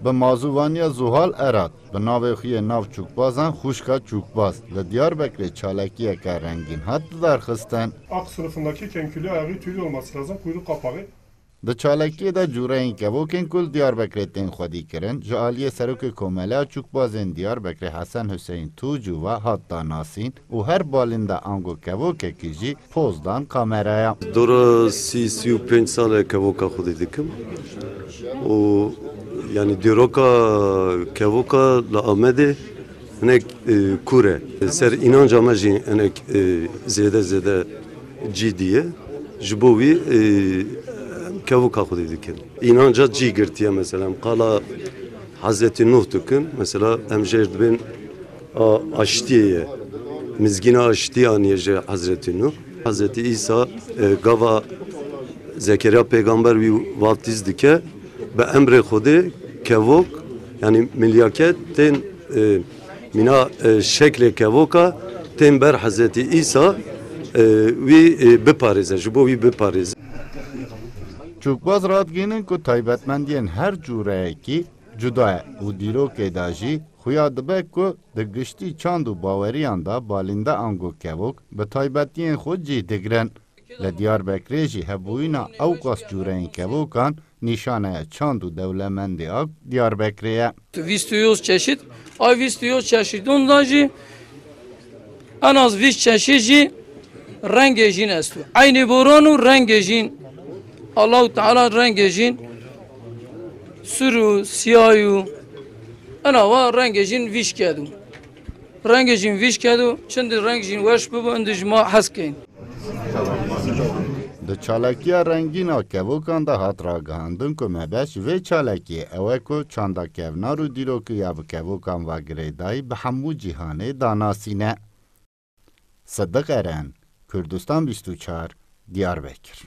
به مازوانیا زوهال اراد به ناو خوی ناو چوکبازان خوشکا چوکباز لدیار بکر چالکیه که رنگین hat درخستن. Ak sınıfındaki kenkülü ayağı tüylü olması lazım. Kuyruk kapağı. د چالکی دا جوره این که وکن کل دیار بکر تین خودی کرن جالی سرک کوملا چوکبازن دیار بکر حسن حسین توجو و حتی ناسین و هر بالنده آنگو که وکه کیجی پوزدان کامرایا. دورا 35 ساله که وکا خودی دکم و yani diroka kevoka la amede ne kure ser inanca maji ne zede ciddiye jbovi kevoka khudi dikin inanca cigirtiye mesela qala Hazreti Nuh dükün mesela emjerd bin aştiye mizgina aştiyaniye Hazreti Nuh Hazreti İsa gava Zekeriya peygamber bir vaftiz dike به امر خود کوک یعنی ملیاکت تن منا شکل کوکا تن بر حضرت عیسی وی بپارزه جبو وی بپارزه چوکباز رادگینن کو تایبتمندین هر جوره کی جدا و دیرو که داجی خویا دبه کو دگشتی چاند و باوریان دا بالنده آنگو کوک به تایبتین خود جی دگرن لدیار بکریجی هبوینا اوقاس جوره این کوکان nişaneye çandu devlemendi ak Diyarbakır'a. Vistiyoz çeşit, ay vistiyoz çeşidun daji en az vis çeşici rengejin estu. Aynı boranu rengejin Allah-u Teala rengejin sürü siyahu ana va rengejin viş kedu. Rengejin viş kedu çünkü rengejin veş bu endijma haskein. د چالکیه رنگینا کوکان دا هات را گهاندن که مبش و چالکیه اوه که چاندا کهونا رو دیرو که یا کوکان و گریدای به همو جیهانه داناسینه. صدق ارن کردستان 24 دیاربکر